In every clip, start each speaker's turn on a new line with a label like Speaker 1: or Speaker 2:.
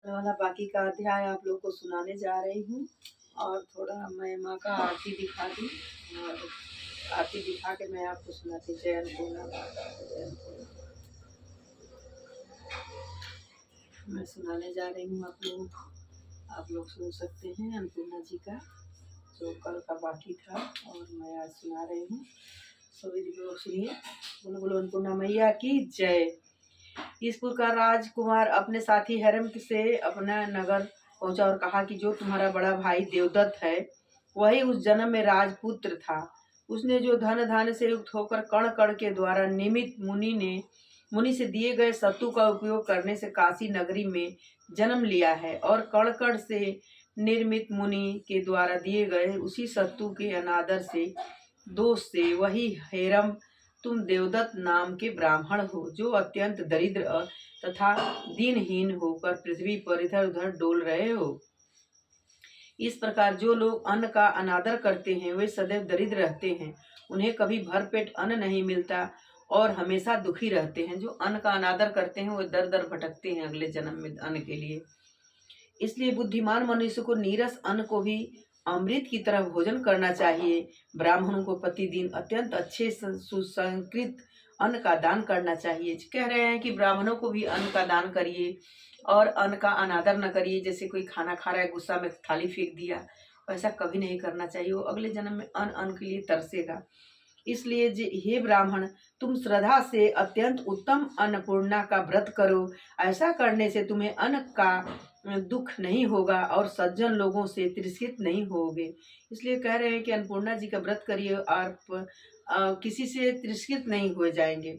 Speaker 1: वाला बाकी का अध्याय आप लोग को सुनाने जा रही हूँ। और थोड़ा मैं माँ का आरती दिखा दी और आरती दिखा के मैं आपको सुनाती। जय अन्नपूर्णा माता जय अन्नपूर्णा। मैं सुनाने जा रही हूँ आप लोग सुन सकते हैं अन्नपूर्णा जी का जो कल का बाकी था और मैं आज सुना रही हूँ। सभी लोग सुनिए। बोलो बोलो अन्नपूर्णा मैया की जय। इस प्रकार राजकुमार अपने साथी हिरम से अपना नगर पहुंचा और कहा कि जो तुम्हारा बड़ा भाई देवदत्त है वही उस जन्म में राजपुत्र था। उसने जो धन धान्य से युक्त होकर कण कण के द्वारा निमित मुनि से दिए गए सत्तू का उपयोग करने से काशी नगरी में जन्म लिया है और कण कण से निर्मित मुनि के द्वारा दिए गए उसी सत्तू के अनादर से दोष से वही हेरम तुम देवदत्त नाम के ब्राह्मण हो जो अत्यंत दरिद्र तथा दीनहीन होकर पृथ्वी पर इधर उधर डोल रहे हो। इस प्रकार जो लोग अन्न का अनादर करते हैं वे सदैव दरिद्र रहते हैं, उन्हें कभी भरपेट अन्न नहीं मिलता और हमेशा दुखी रहते हैं। जो अन्न का अनादर करते हैं वे दर दर भटकते हैं अगले जन्म में अन्न के लिए। इसलिए बुद्धिमान मनुष्य को नीरस अन्न को भी अमृत की तरह भोजन करना चाहिए। ब्राह्मणों को प्रतिदिन अत्यंत अच्छे सुसंस्कृत अन्न का दान करना चाहिए। कह रहे हैं कि ब्राह्मणों को भी अन्न का दान करिए और अन्न का अनादर न करिए। जैसे कोई खाना खा रहा है, गुस्सा में थाली फेंक दिया, ऐसा कभी नहीं करना चाहिए। वो अगले जन्म में अन्न के लिए तरसेगा। इसलिए हे ब्राह्मण, तुम श्रद्धा से अत्यंत उत्तम अन्नपूर्णा का व्रत करो। ऐसा करने से तुम्हें अन्न का दुख नहीं होगा और सज्जन लोगों से तिरस्कृत नहीं होगे। इसलिए कह रहे हैं कि अन्नपूर्णा जी का व्रत करिए और किसी से तिरस्कृत नहीं हो जाएंगे।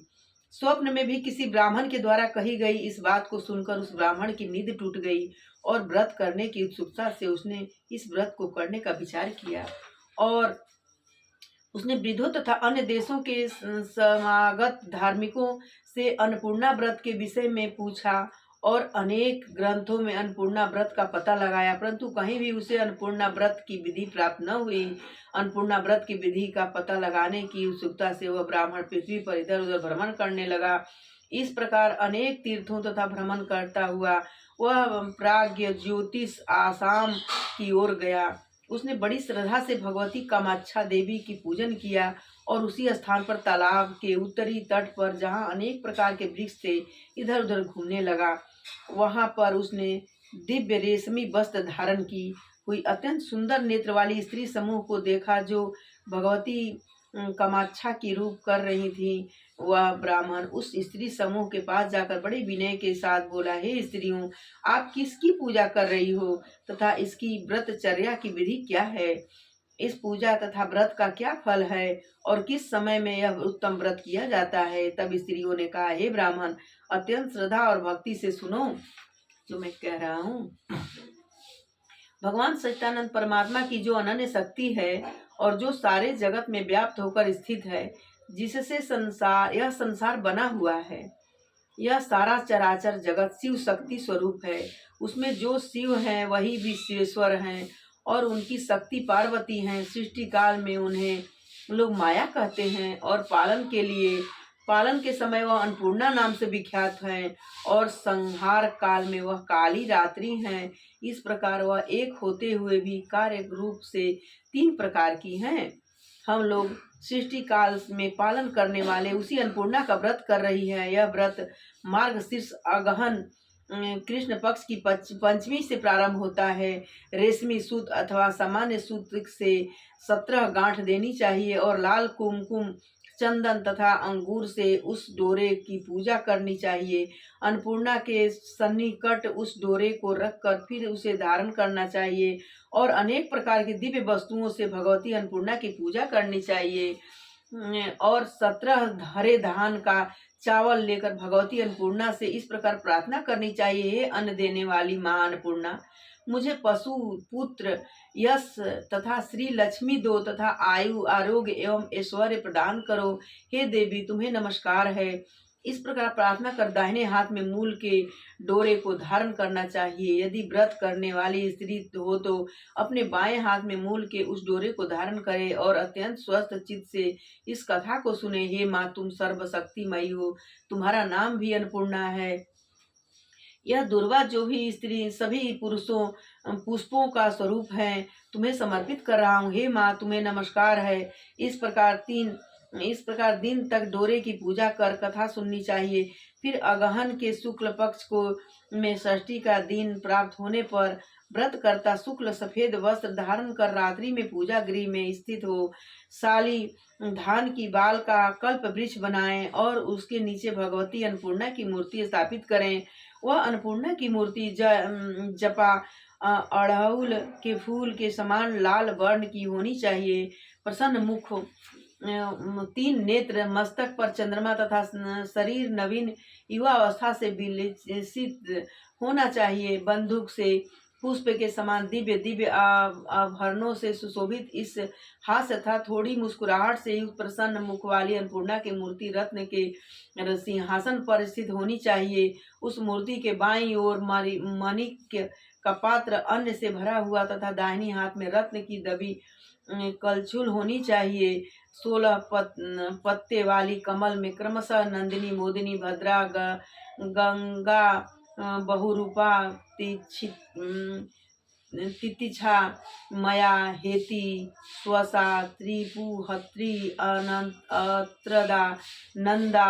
Speaker 1: स्वप्न में भी किसी ब्राह्मण के द्वारा कही गई इस बात को सुनकर उस ब्राह्मण की नींद टूट गई और व्रत करने की उत्सुकता से उसने इस व्रत को करने का विचार किया और उसने वृद्धों तथा अन्य देशों के समागत धार्मिकों से अन्नपूर्णा व्रत के विषय में पूछा और अनेक ग्रंथों में अन्नपूर्णा व्रत का पता लगाया, परंतु कहीं भी उसे अन्नपूर्णा व्रत की विधि प्राप्त न हुई। अन्नपूर्णा व्रत की विधि का पता लगाने की उत्सुकता से वह ब्राह्मण पृथ्वी पर इधर उधर भ्रमण करने लगा। इस प्रकार अनेक तीर्थों तथा भ्रमण करता हुआ वह प्राग्ञ ज्योतिष आसाम की ओर गया। उसने बड़ी श्रद्धा से भगवती कामाक्षा देवी की पूजन किया और उसी स्थान पर तालाब के उत्तरी तट पर जहाँ अनेक प्रकार के वृक्ष थे इधर उधर घूमने लगा। वहाँ पर उसने दिव्य रेशमी वस्त्र धारण की हुई अत्यंत सुंदर नेत्र वाली स्त्री समूह को देखा जो भगवती कामाक्षा की रूप कर रही थी। वह ब्राह्मण उस स्त्री समूह के पास जाकर बड़े विनय के साथ बोला, हे स्त्रियों, आप किसकी पूजा कर रही हो तथा इसकी व्रतचर्या की विधि क्या है? इस पूजा तथा व्रत का क्या फल है और किस समय में यह उत्तम व्रत किया जाता है? तब स्त्रियों ने कहा, हे ब्राह्मण, अत्यंत श्रद्धा और भक्ति से सुनो जो मैं कह रहा हूँ। भगवान सच्चिदानंद परमात्मा की जो अनन्य शक्ति है और जो सारे जगत में व्याप्त होकर स्थित है, जिससे यह संसार बना हुआ है, यह सारा चराचर जगत शिव शक्ति स्वरूप है। उसमें जो शिव हैं वही विश्वेश्वर हैं और उनकी शक्ति पार्वती हैं। सृष्टि काल में उन्हें लोग माया कहते हैं और पालन के समय वह अन्नपूर्णा नाम से विख्यात हैं और संहार काल में वह काली रात्रि हैं। इस प्रकार वह एक होते हुए भी कार्य रूप से 3 प्रकार की हैं। हम लोग सृष्टि काल में पालन करने वाले उसी अन्नपूर्णा का व्रत कर रही है। यह व्रत मार्गशीर्ष अगहन कृष्ण पक्ष की पंचमी से प्रारंभ होता है। रेशमी सूत अथवा सामान्य सूत से 17 गांठ देनी चाहिए और लाल कुमकुम, चंदन तथा अंगूर से उस डोरे की पूजा करनी चाहिए। अन्नपूर्णा के सन्निकट उस डोरे को रखकर फिर उसे धारण करना चाहिए और अनेक प्रकार की दिव्य वस्तुओं से भगवती अन्नपूर्णा की पूजा करनी चाहिए और 17 हरे धान का चावल लेकर भगवती अन्नपूर्णा से इस प्रकार प्रार्थना करनी चाहिए, हे अन्न देने वाली माँ अन्नपूर्णा, मुझे पशु, पुत्र, यश तथा श्री लक्ष्मी दो तथा आयु, आरोग्य एवं ऐश्वर्य प्रदान करो। हे देवी, तुम्हें नमस्कार है। इस प्रकार प्रार्थना कर दाहिने हाथ में मूल के डोरे को धारण करना चाहिए। यदि व्रत करने वाली स्त्री हो तो अपने बाएं हाथ में मूल के उस डोरे को धारण करे और अत्यंत स्वस्थ चित्त से इस कथा को सुने। हे माँ, तुम सर्वशक्तिमयी हो, तुम्हारा नाम भी अन्नपूर्णा है। यह दुर्वा जो भी स्त्री सभी पुष्पों का स्वरूप है, तुम्हें समर्पित कर रहा हूँ। हे माँ, तुम्हें नमस्कार है। इस प्रकार दिन तक डोरे की पूजा कर कथा सुननी चाहिए। फिर अगहन के शुक्ल पक्ष को में षष्ठी का दिन प्राप्त होने पर व्रत करता शुक्ल सफेद वस्त्र धारण कर रात्रि में पूजा गृह में स्थित हो साली धान की बाल का कल्प वृक्ष बनाएं और उसके नीचे भगवती अन्नपूर्णा की मूर्ति स्थापित करें। वह अन्नपूर्णा की मूर्ति जपा अड़हुल के फूल के समान लाल वर्ण की होनी चाहिए। प्रसन्न मुख, 3 नेत्र, मस्तक पर चंद्रमा तथा शरीर नवीन युवा अवस्था से विलसित होना चाहिए। बंदूक से पुष्प के समान दिव्य दिव्य आभरणों से सुशोभित इस हास्य तथा थोड़ी मुस्कुराहट से युक्त प्रसन्न मुख वाली अन्नपूर्णा की मूर्ति रत्न के सिंहासन पर स्थित होनी चाहिए। उस मूर्ति के बाईं ओर माणिक्य का पात्र अन्न से भरा हुआ तथा दाहिनी हाथ में रत्न की दबी कलछुल होनी चाहिए। 16 पत्ते वाली कमल में क्रमशः नंदिनी, मोदिनी, भद्रा, गंगा, बहुरूपा, तितिक्षा, मया, हेति, स्वसा, त्रिपुहत्री, अत्रदा, नंदा,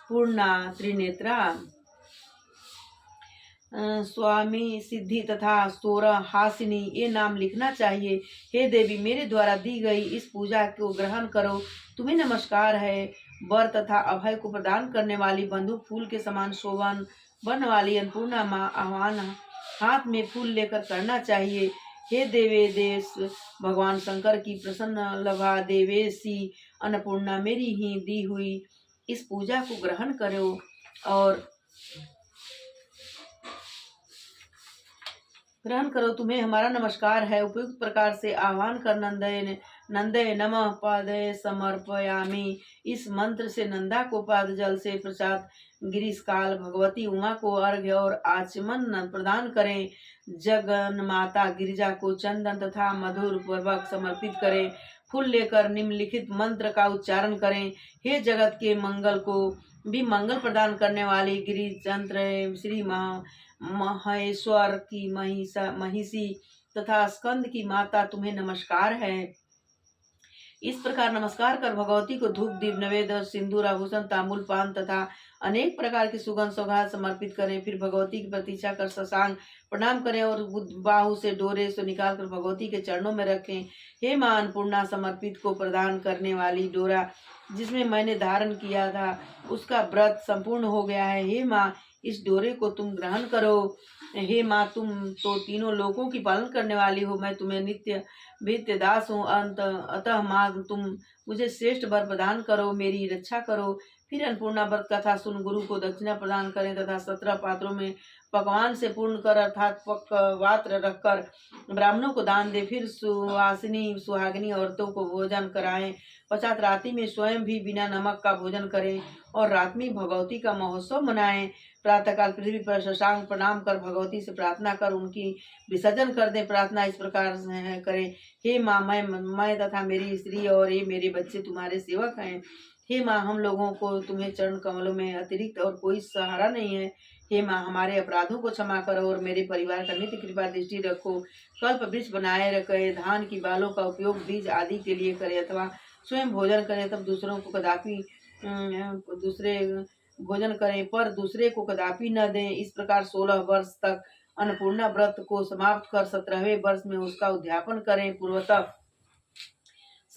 Speaker 1: पूर्णा, त्रिनेत्रा, स्वामी, सिद्धि तथा सोरा, हासिनी ये नाम लिखना चाहिए। हे देवी, मेरे द्वारा दी गई इस पूजा को ग्रहण करो। तुम्हें नमस्कार है। वर तथा अभय को प्रदान करने वाली बंदूक फूल के समान शोभन वर्ण वाली अन्नपूर्णा माँ आह्वान हाथ में फूल लेकर करना चाहिए। हे देवेश भगवान शंकर की प्रसन्न लभा देवेशी अन्नपूर्णा, मेरी ही दी हुई इस पूजा को ग्रहण करो और तुम्हें हमारा नमस्कार है। उपयुक्त प्रकार से आह्वान कर नंदय नमः पादय समर्पयामि। इस मंत्र से नंदा को पाद जल से प्रसाद गिरीश काल भगवती उमा को अर्घ्य और आचमन प्रदान करें। जगन माता गिरिजा को चंदन तथा मधुर पूर्वक समर्पित करें। फूल लेकर निम्नलिखित मंत्र का उच्चारण करें। हे जगत के मंगल को भी मंगल प्रदान करने वाली गिरिचंद्र श्री महेश्वर की महिषी तथा स्कंद की माता, तुम्हें नमस्कार है। इस प्रकार नमस्कार कर भगवती को धूप, दीप, नैवेद्य, सिंदूर, आभूषण, तांबूल, पान तथा अनेक प्रकार की सुगंध सौगात समर्पित करें। फिर भगवती की प्रतीक्षा कर साष्टांग प्रणाम करें और बाहु से डोरे से निकालकर भगवती के चरणों में रखें। हे मां अन्नपूर्णा, समर्पित को प्रदान करने वाली डोरा जिसमें मैंने धारण किया था उसका व्रत संपूर्ण हो गया है। हे मां, इस डोरे को तुम ग्रहण करो। हे माँ, तुम तो तीनों लोकों की पालन करने वाली हो। मैं तुम्हें नित्य भृत्य दास हूँ। अतः माँ, तुम मुझे श्रेष्ठ वर प्रदान करो, मेरी रक्षा करो। फिर अन्नपूर्णा व्रत कथा सुन गुरु को दक्षिणा प्रदान करें तथा 17 पात्रों में पकवान से पूर्ण कर अर्थात पात्र रखकर ब्राह्मणों को दान दे। फिर सुहासिनी सुहागिनी औरतों को भोजन कराएं। पश्चात रात्रि में स्वयं भी बिना नमक का भोजन करें और रात में भगवती का महोत्सव मनाएं। प्रातःकाल पृथ्वी पर साष्टांग प्रणाम कर भगवती से प्रार्थना कर उनकी विसर्जन कर दें। प्रार्थना इस प्रकार करें। हे माँ, मैं तथा मेरी स्त्री और ये मेरे बच्चे तुम्हारे सेवक हैं। हे माँ, हम लोगों को तुम्हें चरण कमलों में अतिरिक्त और कोई सहारा नहीं है। हे माँ, हमारे अपराधों को क्षमा करो और मेरे परिवार का नित्य कृपा दृष्टि रखो। कल्प वृक्ष बनाए रखे, धान की बालों का उपयोग बीज आदि के लिए करें अथवा स्वयं भोजन करें, तब दूसरों को कदापि भोजन करें पर दूसरे को कदापि न दें। इस प्रकार 16 वर्ष तक अन्नपूर्णा व्रत को समाप्त कर 17वें वर्ष में उसका उद्यापन करें। पूर्वतः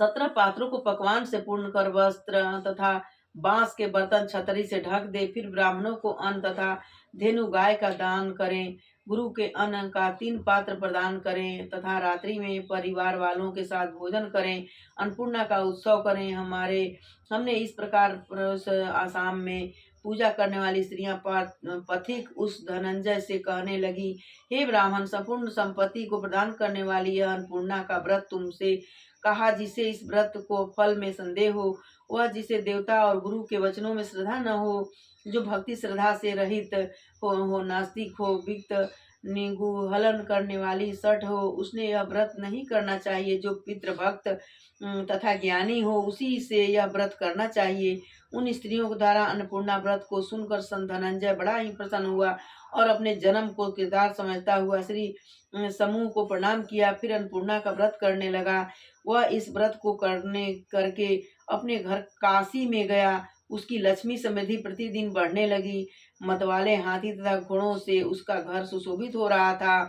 Speaker 1: 17 पात्रों को पकवान से पूर्ण कर वस्त्र तथा बांस के बर्तन छतरी से ढक दे। फिर ब्राह्मणों को अन्न तथा धेनु गाय का दान करें। गुरु के अन्न का 3 पात्र प्रदान करें तथा रात्रि में परिवार वालों के साथ भोजन करें। अन्नपूर्णा का उत्सव करें। हमने इस प्रकार आसाम में पूजा करने वाली स्त्रियां पथिक उस धनंजय से कहने लगी, हे ब्राह्मण, संपूर्ण संपत्ति को प्रदान करने वाली यह अन्नपूर्णा का व्रत तुमसे कहा। जिसे इस व्रत को फल में संदेह हो, वह जिसे देवता और गुरु के वचनों में श्रद्धा न हो, जो भक्ति श्रद्धा से रहित हो नास्तिक हो, विक्त निगूहलन करने वाली सठ हो, उसने यह व्रत नहीं करना चाहिए। जो पितृभक्त तथा ज्ञानी हो, उसी से यह व्रत करना चाहिए। उन स्त्रियों के द्वारा अन्नपूर्णा व्रत को सुनकर संत धनंजय बड़ा ही प्रसन्न हुआ और अपने जन्म को किरदार समझता हुआ श्री समूह को प्रणाम किया। फिर अन्नपूर्णा का व्रत करने लगा। वह इस व्रत को करके अपने घर काशी में गया। उसकी लक्ष्मी समृद्धि प्रतिदिन बढ़ने लगी। मतवाले हाथी तथा घोड़ों से उसका घर सुशोभित हो रहा था।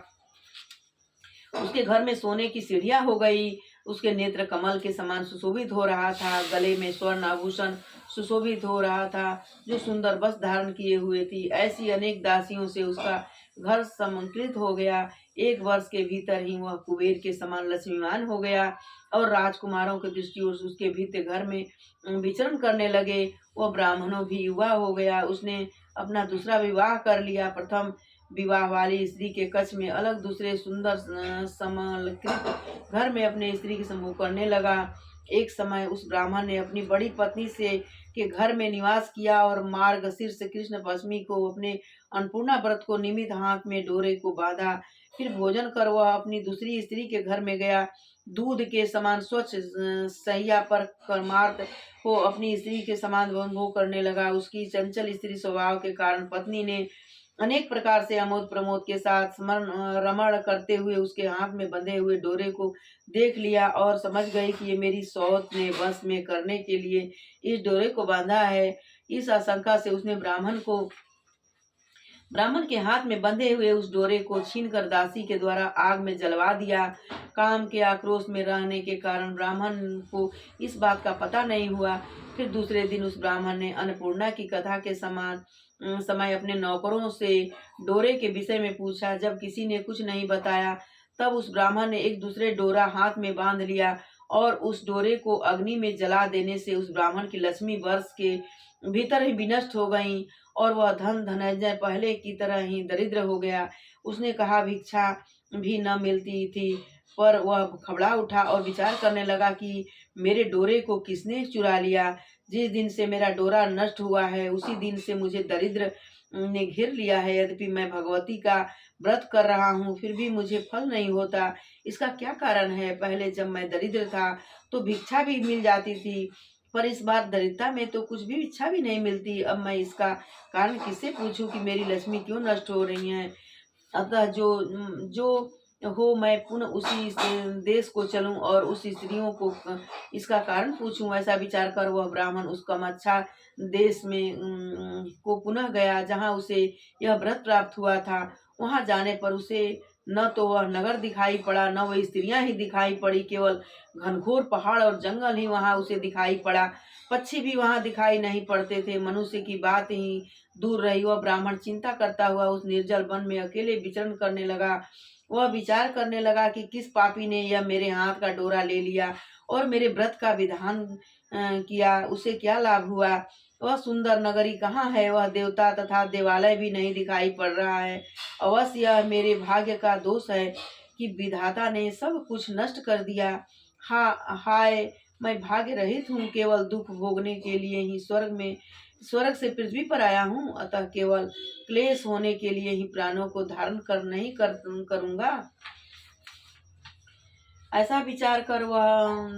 Speaker 1: उसके घर में सोने की सीढ़ियां हो गई। उसके नेत्र कमल के समान सुशोभित हो रहा था। गले में स्वर्ण आभूषण सुशोभित हो रहा था, जो सुंदर वस्त्र धारण किए हुए थी। ऐसी अनेक दासियों से उसका घर समंकृत हो गया। 1 वर्ष के भीतर ही वह कुबेर के समान लक्ष्मीवान हो गया और राजकुमारों की दृष्टि उसके भीतर घर में विचरण करने लगे। वह ब्राह्मणों भी युवा हो गया। उसने अपना दूसरा विवाह कर लिया। प्रथम विवाह वाली स्त्री के कक्ष में अलग, दूसरे सुंदर समलकृत घर में अपने स्त्री की संभोग करने लगा। एक समय उस ब्राह्मण ने अपनी बड़ी पत्नी से के घर में निवास किया और मार्गशीर्ष कृष्ण पश्चिमी को अपने अन्नपूर्णा व्रत को निमित्त हाथ में डोरे को बांधा। फिर भोजन कर वह अपनी दूसरी स्त्री के घर में गया। दूध के समान स्वच्छ सैया पर कर्मार्थ को अपनी स्त्री के समान भोग करने लगा। उसकी चंचल स्त्री स्वभाव के कारण पत्नी ने अनेक प्रकार से आमोद प्रमोद के साथ स्मरण रमण करते हुए उसके हाथ में बंधे हुए डोरे को देख लिया और समझ गई कि ये मेरी सौत ने वश में करने के लिए इस डोरे को बांधा है। इस आशंका से उसने ब्राह्मण के हाथ में बंधे हुए उस डोरे को छीनकर दासी के द्वारा आग में जलवा दिया। काम के आक्रोश में रहने के कारण ब्राह्मण को इस बात का पता नहीं हुआ। फिर दूसरे दिन उस ब्राह्मण ने अन्नपूर्णा की कथा के समय अपने नौकरों से डोरे के विषय में पूछा। जब किसी ने कुछ नहीं बताया, तब उस ब्राह्मण ने एक दूसरे डोरा हाथ में बांध लिया और उस डोरे को अग्नि में जला देने से उस ब्राह्मण की लक्ष्मी वर्ष के भीतर ही विनष्ट हो गई और वह धनंजय पहले की तरह ही दरिद्र हो गया। उसने कहा भिक्षा भी न मिलती थी, पर वह घबरा उठा और विचार करने लगा कि मेरे डोरे को किसने चुरा लिया। जिस दिन से मेरा डोरा नष्ट हुआ है, उसी दिन से मुझे दरिद्र ने घेर लिया है। यद्यपि मैं भगवती का व्रत कर रहा हूँ, फिर भी मुझे फल नहीं होता। इसका क्या कारण है? पहले जब मैं दरिद्र था तो भिक्षा भी मिल जाती थी, पर इस बार दरिद्रता में तो कुछ भी भिक्षा भी नहीं मिलती। अब मैं इसका कारण किससे पूछूं कि मेरी लक्ष्मी क्यों नष्ट हो रही है। अतः जो हो, मैं पुनः उसी देश को चलूं और उस स्त्रियों को इसका कारण पूछूं। ऐसा विचार कर वह ब्राह्मण उस कमच्छा देश में को पुनः गया, जहां उसे यह व्रत प्राप्त हुआ था। वहां जाने पर उसे न तो वह नगर दिखाई पड़ा, न वह स्त्रियां ही दिखाई पड़ी। केवल घनघोर पहाड़ और जंगल ही वहां उसे दिखाई पड़ा। पक्षी भी वहां दिखाई नहीं पड़ते थे। मनुष्य की बात ही दूर रही। वह ब्राह्मण चिंता करता हुआ उस निर्जल वन में अकेले विचरण करने लगा। वह विचार करने लगा कि किस पापी ने यह मेरे हाथ का डोरा ले लिया और मेरे व्रत का विधान किया, उसे क्या लाभ हुआ। वह सुंदर नगरी कहाँ है? वह देवता तथा देवालय भी नहीं दिखाई पड़ रहा है। अवश्य यह मेरे भाग्य का दोष है कि विधाता ने सब कुछ नष्ट कर दिया। हाय, मैं भाग्य रहित हूँ। केवल दुख भोगने के लिए ही स्वर्ग से पृथ्वी पर आया हूँ। अतः केवल क्लेश होने के लिए ही प्राणों को धारण करूंगा। ऐसा विचार कर वह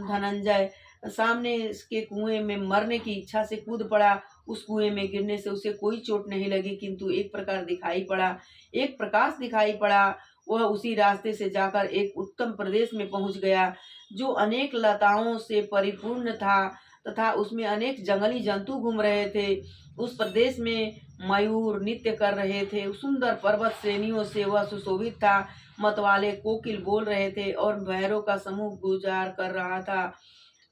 Speaker 1: धनंजय सामने के कुएं में मरने की इच्छा से कूद पड़ा। उस कुएं में गिरने से उसे कोई चोट नहीं लगी, किंतु एक प्रकाश दिखाई पड़ा। वह उसी रास्ते से जाकर एक उत्तम प्रदेश में पहुंच गया, जो अनेक लताओं से परिपूर्ण था तथा उसमें अनेक जंगली जंतु घूम रहे थे। उस प्रदेश में मयूर नृत्य कर रहे थे। सुंदर पर्वत श्रेणियों से वह सुशोभित था। मतवाले कोकिल बोल रहे थे और भैरों का समूह गुजार कर रहा था।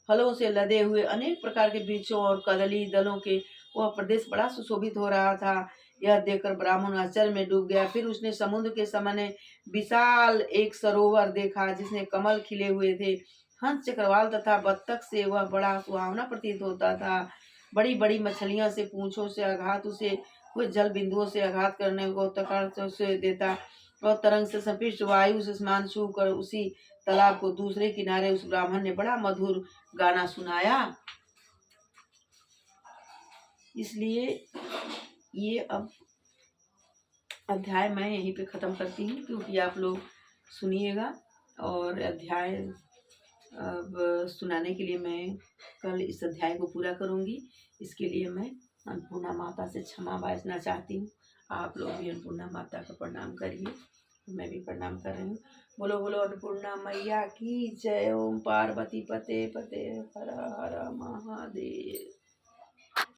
Speaker 1: फलों से लदे हुए अनेक प्रकार के वृक्षों और कदली दलों के वह प्रदेश बड़ा सुशोभित हो रहा था। यह देखकर ब्राह्मण आश्चर्य में डूब गया। फिर उसने समुद्र के सामने विशाल एक सरोवर देखा, जिसमें कमल खिले हुए थे। हंस, चक्रवाल तथा बत्तख से वह बड़ा सुहावना प्रतीत होता था। बड़ी बड़ी मछलियां से पूंछों से आघात उसे हुए जल बिंदुओं से आघात करने को तकार से देता और तरंग से संपिष्ट वायु से स्नान छू कर उसी तालाब को दूसरे किनारे उस ब्राह्मण ने बड़ा मधुर गाना सुनाया। इसलिए ये अब अध्याय मैं यहीं पे ख़त्म करती हूँ, क्योंकि आप लोग सुनिएगा और अध्याय अब सुनाने के लिए मैं कल इस अध्याय को पूरा करूँगी। इसके लिए मैं अन्नपूर्णा माता से क्षमा याचना चाहती हूँ। आप लोग भी अन्नपूर्णा माता का प्रणाम करिए, मैं भी प्रणाम कर रही हूँ। बोलो बोलो अन्नपूर्णा मैया की जय। ओम पार्वती पते पते हर हर महादेव।